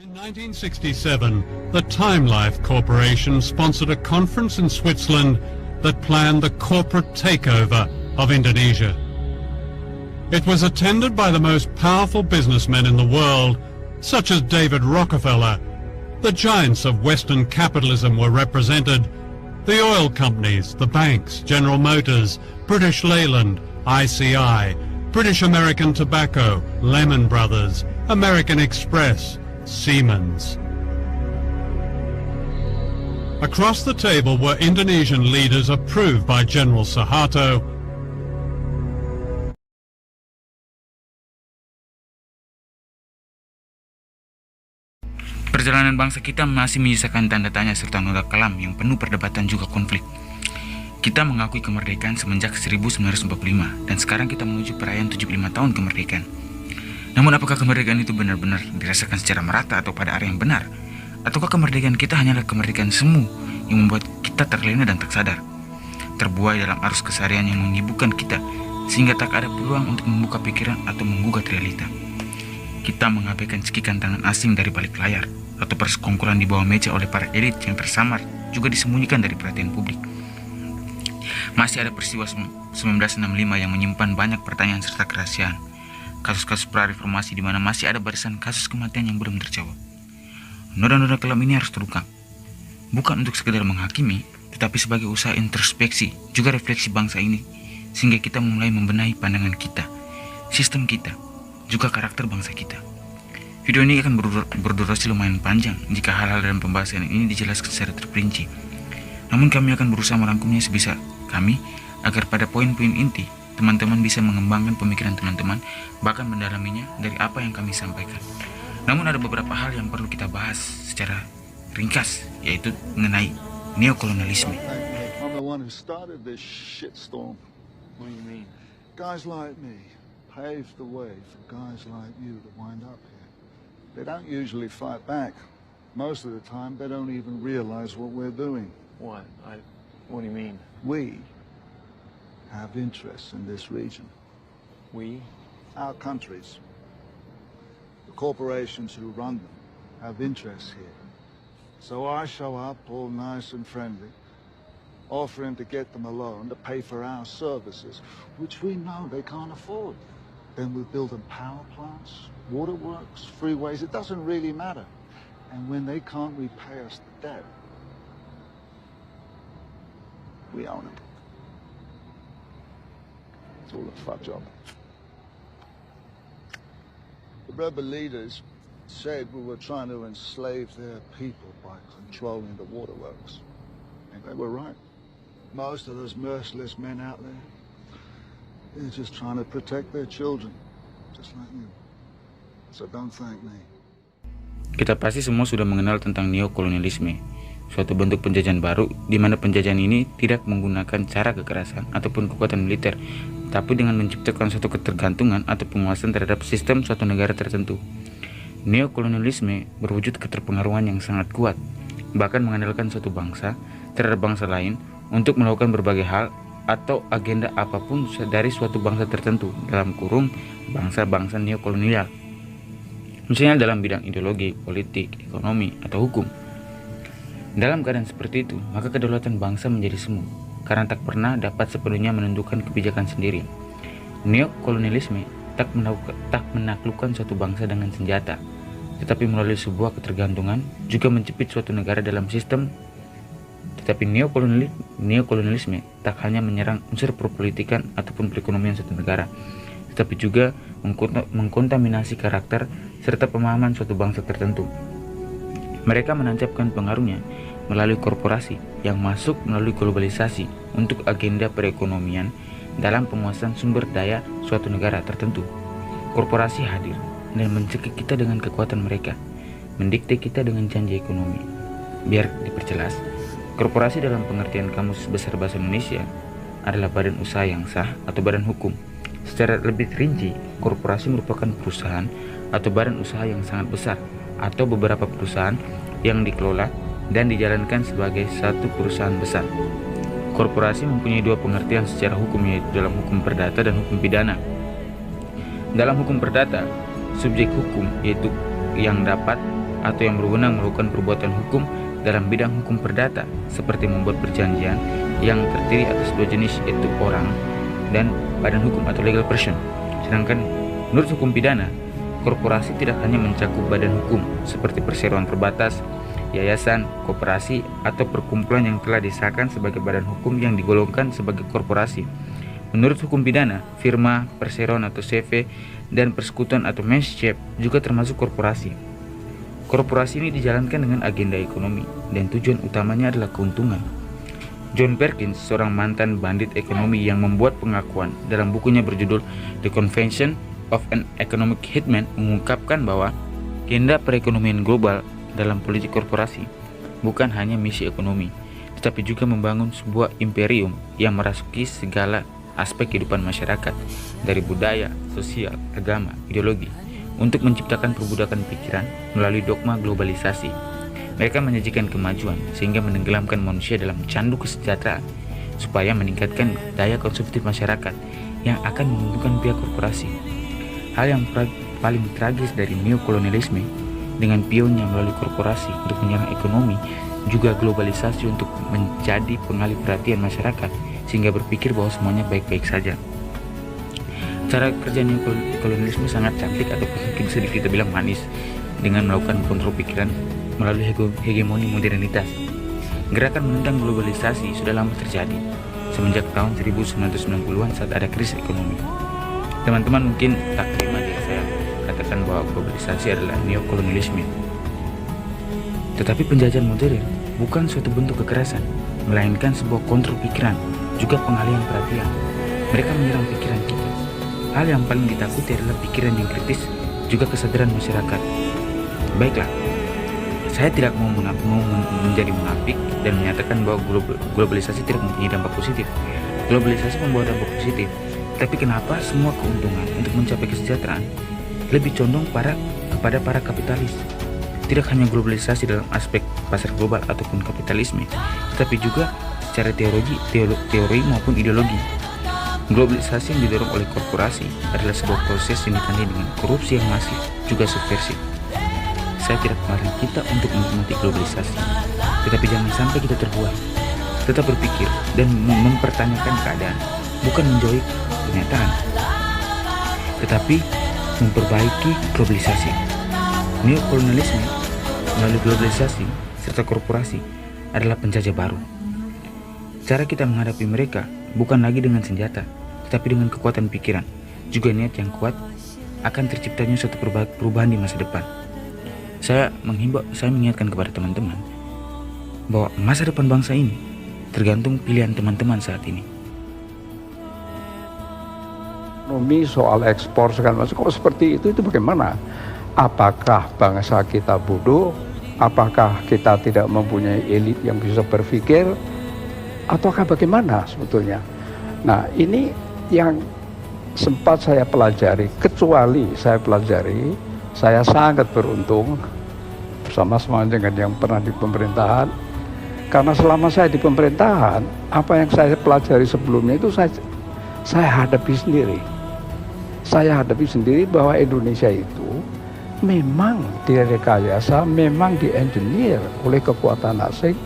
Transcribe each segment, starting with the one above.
In 1967, the Time Life Corporation sponsored a conference in Switzerland that planned the corporate takeover of Indonesia. It was attended by the most powerful businessmen in the world, such as David Rockefeller. The giants of Western capitalism were represented: the oil companies, the banks, General Motors, British Leyland, ICI, British American Tobacco, Lehman Brothers, American Express, Siemens. Across the table were Indonesian leaders approved by General Suharto. Perjalanan bangsa kita masih menyisakan tanda tanya serta noda kelam yang penuh perdebatan juga konflik. Kita mengakui kemerdekaan semenjak 1945 dan sekarang kita menuju perayaan 75 tahun kemerdekaan. Namun apakah kemerdekaan itu benar-benar dirasakan secara merata atau pada area yang benar? Ataukah kemerdekaan kita hanyalah kemerdekaan semu yang membuat kita terlena dan tak sadar? Terbuai dalam arus keseharian yang menyibukkan kita sehingga tak ada peluang untuk membuka pikiran atau menggugat realita. Kita mengabaikan cekikan tangan asing dari balik layar atau persekongkolan di bawah meja oleh para elit yang tersamar juga disembunyikan dari perhatian publik. Masih ada peristiwa 1965 yang menyimpan banyak pertanyaan serta kerahasiaan. Kasus-kasus prareformasi di mana masih ada barisan kasus kematian yang belum terjawab. Noda-noda kelam ini harus terungkap, bukan untuk sekedar menghakimi, tetapi sebagai usaha introspeksi, juga refleksi bangsa ini, sehingga kita mulai membenahi pandangan kita, sistem kita, juga karakter bangsa kita. Video ini akan berdurasi lumayan panjang jika hal-hal dalam pembahasan ini dijelaskan secara terperinci. Namun kami akan berusaha merangkumnya sebisa kami, agar pada poin-poin inti teman-teman bisa mengembangkan pemikiran teman-teman, bahkan mendalaminya dari apa yang kami sampaikan. Namun ada beberapa hal yang perlu kita bahas secara ringkas, yaitu mengenai neokolonialisme. I'm the one who started this shitstorm. What do you mean? Guys like me paved the way for guys like you to wind up here. They don't usually fight back. Most of the time, they don't even realize what we're doing. What? What do you mean? We have interests in this region. We? Our countries. The corporations who run them have interests here. So I show up all nice and friendly, offering to get them a loan to pay for our services, which we know they can't afford. Then we build them power plants, waterworks, freeways. It doesn't really matter. And when they can't repay us the debt, we own them. It's all a fuck job. The rebel leaders said we were trying to enslave their people by controlling the waterworks. And they were right. Most of those merciless men out there, they're just trying to protect their children, just like you. So don't thank me. Kita pasti semua sudah mengenal tentang neokolonialisme, suatu bentuk penjajahan baru di mana penjajahan ini tidak menggunakan cara kekerasan ataupun kekuatan militer, tapi dengan menciptakan suatu ketergantungan atau penguasaan terhadap sistem suatu negara tertentu. Neokolonialisme berwujud keterpengaruhan yang sangat kuat, bahkan mengandalkan suatu bangsa terhadap bangsa lain untuk melakukan berbagai hal atau agenda apapun dari suatu bangsa tertentu, dalam kurung bangsa-bangsa neokolonial. Misalnya dalam bidang ideologi, politik, ekonomi, atau hukum. Dalam keadaan seperti itu, maka kedaulatan bangsa menjadi semu, karena tak pernah dapat sepenuhnya menentukan kebijakan sendiri. Neokolonialisme tak menaklukkan suatu bangsa dengan senjata, tetapi melalui sebuah ketergantungan juga menjepit suatu negara dalam sistem. Tetapi neokolonialisme tak hanya menyerang unsur perpolitikan ataupun perekonomian suatu negara, tetapi juga mengkontaminasi karakter serta pemahaman suatu bangsa tertentu. Mereka menancapkan pengaruhnya melalui korporasi yang masuk melalui globalisasi untuk agenda perekonomian dalam penguasaan sumber daya suatu negara tertentu. Korporasi hadir dan mencekik kita dengan kekuatan mereka, mendikte kita dengan janji ekonomi. Biar diperjelas, korporasi dalam pengertian Kamus Besar Bahasa Indonesia adalah badan usaha yang sah atau badan hukum. Secara lebih rinci, korporasi merupakan perusahaan atau badan usaha yang sangat besar atau beberapa perusahaan yang dikelola dan dijalankan sebagai satu perusahaan besar. Korporasi mempunyai dua pengertian secara hukum, yaitu dalam hukum perdata dan hukum pidana. Dalam hukum perdata, subjek hukum yaitu yang dapat atau yang berwenang melakukan perbuatan hukum dalam bidang hukum perdata, seperti membuat perjanjian yang terdiri atas dua jenis, yaitu orang dan badan hukum atau legal person. Sedangkan menurut hukum pidana, korporasi tidak hanya mencakup badan hukum seperti perseroan terbatas, yayasan, koperasi, atau perkumpulan yang telah disahkan sebagai badan hukum yang digolongkan sebagai korporasi. Menurut hukum pidana, firma, perseroan atau CV, dan persekutuan atau membership juga termasuk korporasi. Korporasi ini dijalankan dengan agenda ekonomi dan tujuan utamanya adalah keuntungan. John Perkins, seorang mantan bandit ekonomi yang membuat pengakuan dalam bukunya berjudul The Convention of an Economic Hitman, mengungkapkan bahwa agenda perekonomian global dalam politik korporasi bukan hanya misi ekonomi, tetapi juga membangun sebuah imperium yang merasuki segala aspek kehidupan masyarakat, dari budaya, sosial, agama, ideologi, untuk menciptakan perbudakan pikiran melalui dogma globalisasi. Mereka menyajikan kemajuan sehingga menenggelamkan manusia dalam candu kesejahteraan supaya meningkatkan daya konsumtif masyarakat yang akan menguntungkan pihak korporasi. Hal yang paling tragis dari neokolonialisme dengan pionnya melalui korporasi untuk menyerang ekonomi, juga globalisasi untuk menjadi pengalih perhatian masyarakat sehingga berpikir bahwa semuanya baik-baik saja. Cara kerja neokolonialisme sangat cantik atau mungkin bisa kita bilang manis, dengan melakukan kontrol pikiran melalui hegemoni modernitas. Gerakan menentang globalisasi sudah lama terjadi, semenjak tahun 1990-an saat ada krisis ekonomi. Teman-teman mungkin tak terima jika saya katakan bahwa globalisasi adalah neokolonialisme. Tetapi penjajahan modern bukan suatu bentuk kekerasan, melainkan sebuah kontrol pikiran, juga pengalihan perhatian. Mereka menyerang pikiran kita. Hal yang paling ditakuti adalah pikiran yang kritis, juga kesadaran masyarakat. Baiklah, saya tidak mau menjadi munafik dan menyatakan bahwa globalisasi tidak mempunyai dampak positif. Globalisasi membawa dampak positif, tapi kenapa semua keuntungan untuk mencapai kesejahteraan lebih condong kepada para kapitalis? Tidak hanya globalisasi dalam aspek pasar global ataupun kapitalisme, tetapi juga secara teori maupun ideologi. Globalisasi yang didorong oleh korporasi adalah sebuah proses yang ditandai dengan korupsi yang masif, juga subversif. Saya tidak melarang kita untuk menikmati globalisasi, tetapi jangan sampai kita terbuai. Tetap berpikir dan mempertanyakan keadaan, bukan menjauhi kenyataan, tetapi memperbaiki globalisasi. Neokolonialisme melalui globalisasi serta korporasi adalah penjajah baru. Cara kita menghadapi mereka bukan lagi dengan senjata, tetapi dengan kekuatan pikiran, juga niat yang kuat akan terciptanya suatu perubahan di masa depan. Saya mengingatkan kepada teman-teman bahwa masa depan bangsa ini tergantung pilihan teman-teman saat ini. Ekonomi soal ekspor segala macam, kalau seperti itu bagaimana? Apakah bangsa kita bodoh? Apakah kita tidak mempunyai elit yang bisa berpikir? Ataukah bagaimana sebetulnya? Nah, ini yang sempat saya pelajari, saya sangat beruntung bersama dengan yang pernah di pemerintahan, karena selama saya di pemerintahan, apa yang saya pelajari sebelumnya itu saya hadapi sendiri bahwa Indonesia itu memang direkayasa, memang diengineer oleh kekuatan asing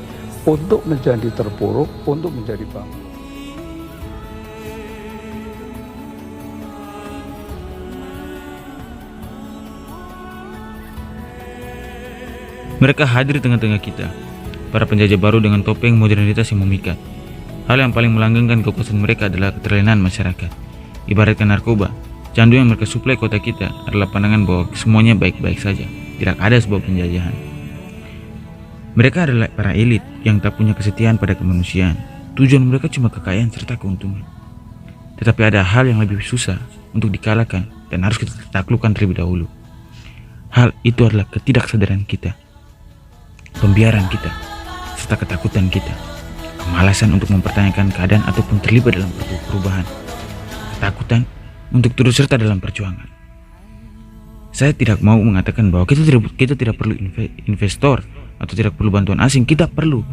untuk menjadi terpuruk, untuk menjadi bangkrut. Mereka hadir di tengah-tengah kita, para penjajah baru dengan topeng modernitas yang memikat. Hal yang paling melanggengkan kekuasaan mereka adalah keterlenan masyarakat. Ibaratkan narkoba, candu yang mereka suplai kota kita adalah pandangan bahwa semuanya baik-baik saja, tidak ada sebuah penjajahan. Mereka adalah para elit yang tak punya kesetiaan pada kemanusiaan. Tujuan mereka cuma kekayaan serta keuntungan. Tetapi ada hal yang lebih susah untuk dikalahkan dan harus kita taklukkan terlebih dahulu. Hal itu adalah ketidaksadaran kita, pembiaran kita, serta ketakutan kita, kemalasan untuk mempertanyakan keadaan ataupun terlibat dalam perubahan, ketakutan untuk turut serta dalam perjuangan. Saya tidak mau mengatakan bahwa kita tidak perlu investor atau tidak perlu bantuan asing. Kita perlu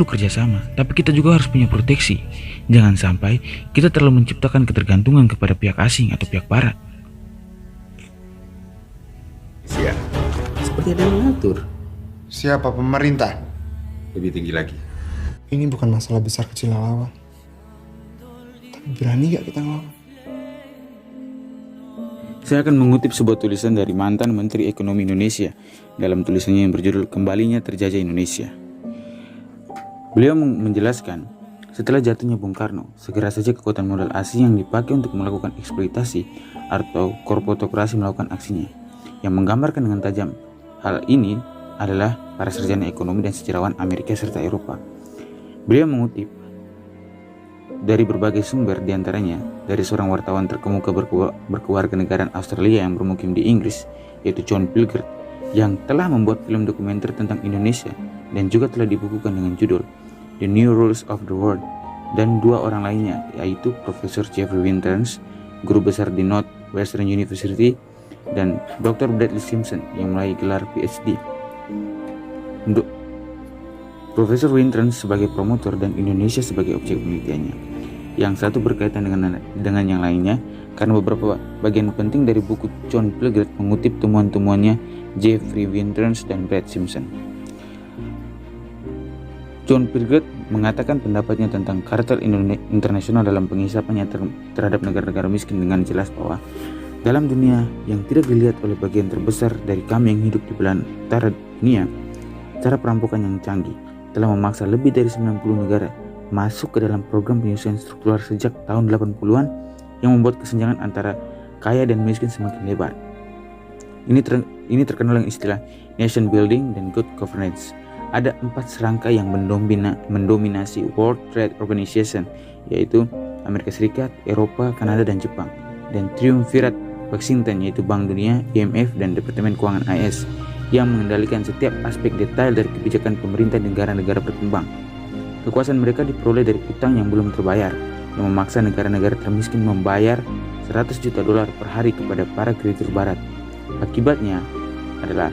kerjasama, tapi kita juga harus punya proteksi. Jangan sampai kita terlalu menciptakan ketergantungan kepada pihak asing atau pihak barat. Ya, seperti ada yang mengatur. Siapa pemerintah? Lebih tinggi lagi. Ini bukan masalah besar kecil lawan. Tapi berani gak kita ngelawan? Saya akan mengutip sebuah tulisan dari mantan Menteri Ekonomi Indonesia dalam tulisannya yang berjudul Kembalinya Terjajah Indonesia. Beliau menjelaskan, setelah jatuhnya Bung Karno, segera saja kekuatan modal asing yang dipakai untuk melakukan eksploitasi atau korporasi melakukan aksinya, yang menggambarkan dengan tajam. Hal ini adalah para sarjana ekonomi dan sejarawan Amerika serta Eropa. Beliau mengutip dari berbagai sumber, diantaranya dari seorang wartawan terkemuka berkewarganegaraan Australia yang bermukim di Inggris, yaitu John Pilgert, yang telah membuat film dokumenter tentang Indonesia dan juga telah dibukukan dengan judul The New Rules of the World, dan dua orang lainnya, yaitu Profesor Jeffrey Winterns, guru besar di Northwestern University, dan Dr. Bradley Simpson yang meraih gelar PhD. Untuk Profesor Winterns sebagai promotor dan Indonesia sebagai objek penelitiannya. Yang satu berkaitan dengan yang lainnya karena beberapa bagian penting dari buku John Pilgert mengutip temuan-temuannya Jeffrey Winterns dan Brad Simpson. John Pilgert mengatakan pendapatnya tentang kartel internasional dalam penghisapannya terhadap negara-negara miskin dengan jelas bahwa dalam dunia yang tidak dilihat oleh bagian terbesar dari kami yang hidup di belahan utara dunia, cara perampokan yang canggih telah memaksa lebih dari 90 negara masuk ke dalam program penyusunan struktural sejak tahun 80-an yang membuat kesenjangan antara kaya dan miskin semakin lebar. Ini terkenal dengan istilah nation building dan good governance. Ada 4 serangka yang mendominasi World Trade Organization, yaitu Amerika Serikat, Eropa, Kanada, dan Jepang, dan triumvirat Washington, yaitu Bank Dunia, IMF, dan Departemen Keuangan AS, yang mengendalikan setiap aspek detail dari kebijakan pemerintah negara-negara berkembang. Kekuasaan mereka diperoleh dari utang yang belum terbayar, yang memaksa negara-negara termiskin membayar $100 juta per hari kepada para kreditur barat. Akibatnya adalah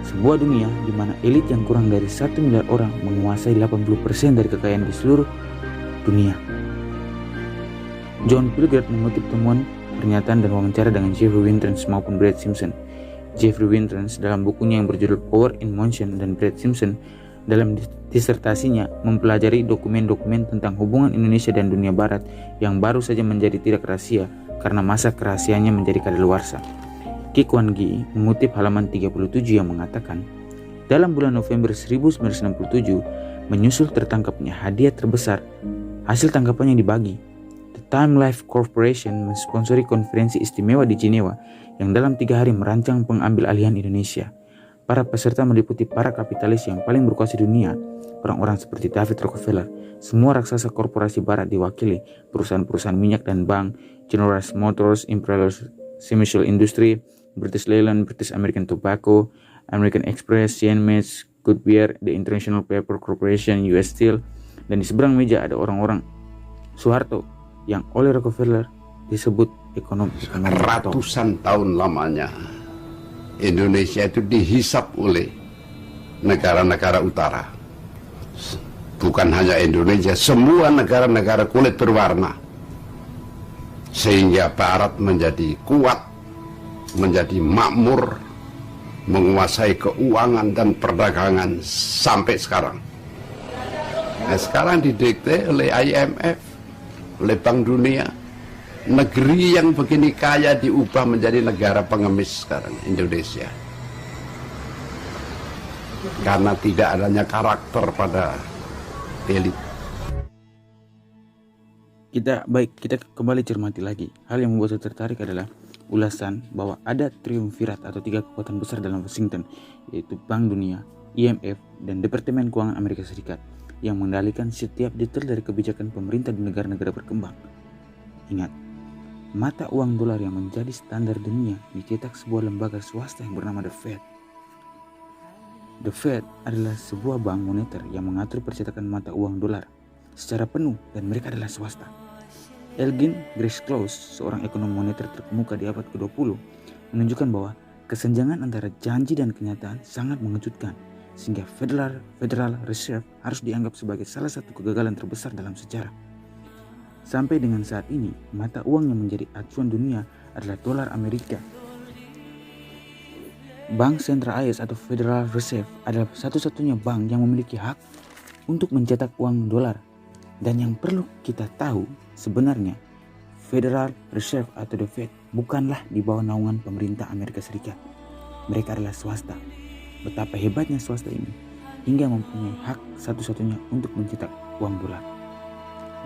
sebuah dunia di mana elit yang kurang dari 1 miliar orang menguasai 80% dari kekayaan di seluruh dunia. John Pilgert mengutip temuan, pernyataan, dan wawancara dengan Jeffrey Winterns maupun Brad Simpson. Jeffrey Winterns dalam bukunya yang berjudul Power in Motion dan Brad Simpson dalam disertasinya mempelajari dokumen-dokumen tentang hubungan Indonesia dan dunia barat yang baru saja menjadi tidak rahasia karena masa kerahasiaannya menjadi kadaluarsa. Ki Kuan Gi mengutip halaman 37 yang mengatakan, dalam bulan November 1967 menyusul tertangkapnya hadiah terbesar, hasil tangkapannya dibagi. The Time Life Corporation mensponsori konferensi istimewa di Jenewa yang dalam 3 hari merancang pengambil alihan Indonesia. Para peserta meliputi para kapitalis yang paling berkuasa di dunia, orang-orang seperti David Rockefeller, semua raksasa korporasi barat diwakili, perusahaan-perusahaan minyak dan bank, General Motors, Imperial Chemical Industry, British Leyland, British American Tobacco, American Express, CNMH, Goodyear, The International Paper Corporation, US Steel, dan di seberang meja ada orang-orang Soeharto yang oleh Rockefeller disebut ekonomi. Ratusan tahun lamanya Indonesia itu dihisap oleh negara-negara utara. Bukan hanya Indonesia, semua negara-negara kulit berwarna. Sehingga Barat menjadi kuat, menjadi makmur, menguasai keuangan dan perdagangan sampai sekarang. Nah, sekarang didikte oleh IMF, oleh Bank Dunia. Negeri yang begini kaya diubah menjadi negara pengemis sekarang, Indonesia. Karena tidak adanya karakter pada elit. Kita kembali cermati lagi. Hal yang membuat saya tertarik adalah ulasan bahwa ada triumvirat atau 3 kekuatan besar dalam Washington, yaitu Bank Dunia, IMF, dan Departemen Keuangan Amerika Serikat, yang mengendalikan setiap detail dari kebijakan pemerintah di negara-negara berkembang. Ingat, mata uang dolar yang menjadi standar dunia dicetak sebuah lembaga swasta yang bernama The Fed. The Fed adalah sebuah bank moneter yang mengatur percetakan mata uang dolar secara penuh dan mereka adalah swasta. Elgin Greshclause, seorang ekonom moneter terkemuka di abad ke-20, menunjukkan bahwa kesenjangan antara janji dan kenyataan sangat mengejutkan, sehingga Federal Reserve harus dianggap sebagai salah satu kegagalan terbesar dalam sejarah. Sampai dengan saat ini, mata uang yang menjadi acuan dunia adalah dolar Amerika. Bank Sentral AS atau Federal Reserve adalah satu-satunya bank yang memiliki hak untuk mencetak uang dolar. Dan yang perlu kita tahu sebenarnya Federal Reserve atau The Fed bukanlah di bawah naungan pemerintah Amerika Serikat. Mereka adalah swasta. Betapa hebatnya swasta ini hingga mempunyai hak satu-satunya untuk mencetak uang dolar.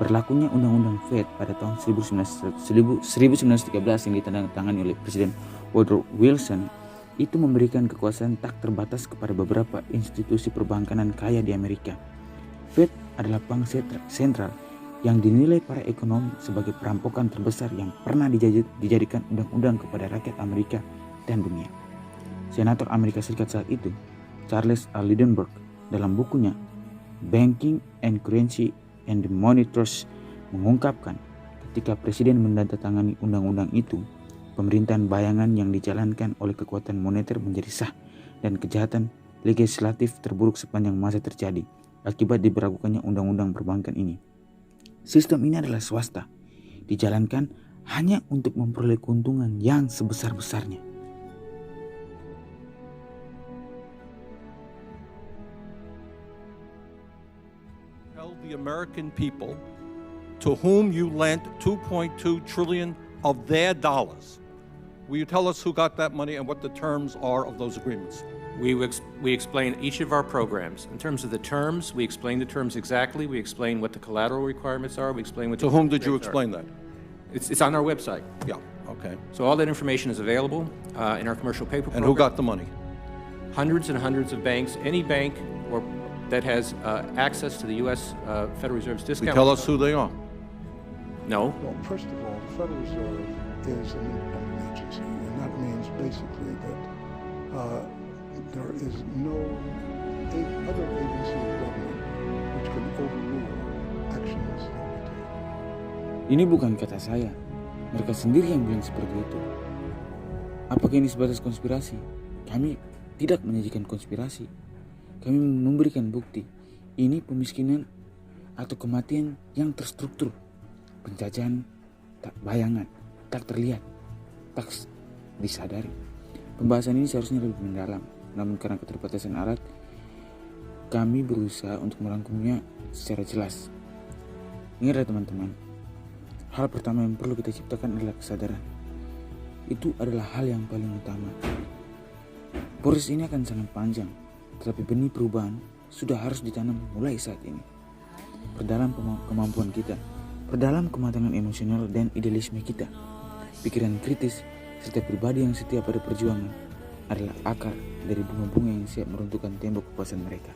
Berlakunya Undang-Undang Fed pada tahun 1913 yang ditandatangani oleh Presiden Woodrow Wilson itu memberikan kekuasaan tak terbatas kepada beberapa institusi perbankanan kaya di Amerika. Fed adalah bank sentral yang dinilai para ekonom sebagai perampokan terbesar yang pernah dijadikan undang-undang kepada rakyat Amerika dan dunia. Senator Amerika Serikat saat itu, Charles A. Lindbergh, dalam bukunya Banking and Currency and the Money Trust mengungkapkan ketika Presiden menandatangani undang-undang itu, pemerintahan bayangan yang dijalankan oleh kekuatan moneter menjadi sah dan kejahatan legislatif terburuk sepanjang masa terjadi akibat diberlakukannya undang-undang perbankan ini. Sistem ini adalah swasta, dijalankan hanya untuk memperoleh keuntungan yang sebesar-besarnya. Tell the American people to whom you lent $2.2 trillion of their dollars. Will you tell us who got that money and what the terms are of those agreements? We explain each of our programs. In terms of the terms, we explain the terms exactly. We explain what the collateral requirements are. We explain what To whom did you explain that? It's on our website. Yeah, okay. So all that information is available in our commercial paper And program. who got the money? Hundreds and hundreds of banks. Any bank or that has access to the U.S. Federal Reserve's Will you discount. tell us who they are? No. Well, first of all, the Federal Reserve is an independent agency, and that means basically that there is no other agency of government which can overrule actions that we take. Ini bukan kata saya, mereka sendiri yang bilang seperti itu. Apakah ini sebatas konspirasi? Kami tidak menyajikan konspirasi. Kami memberikan bukti. Ini pemiskinan atau kematian yang terstruktur. Penjajahan tak bayangan, tak terlihat, tak disadari. Pembahasan ini seharusnya lebih mendalam, namun karena keterbatasan alat, kami berusaha untuk merangkumnya secara jelas. Ingatlah teman-teman, hal pertama yang perlu kita ciptakan adalah kesadaran. Itu adalah hal yang paling utama. Proses ini akan sangat panjang, tetapi benih perubahan sudah harus ditanam mulai saat ini. Perdalam kemampuan kita, perdalam kematangan emosional dan idealisme kita, pikiran kritis, serta pribadi yang setia pada perjuangan adalah akar dari bunga-bunga yang siap meruntuhkan tembok kepuasan mereka.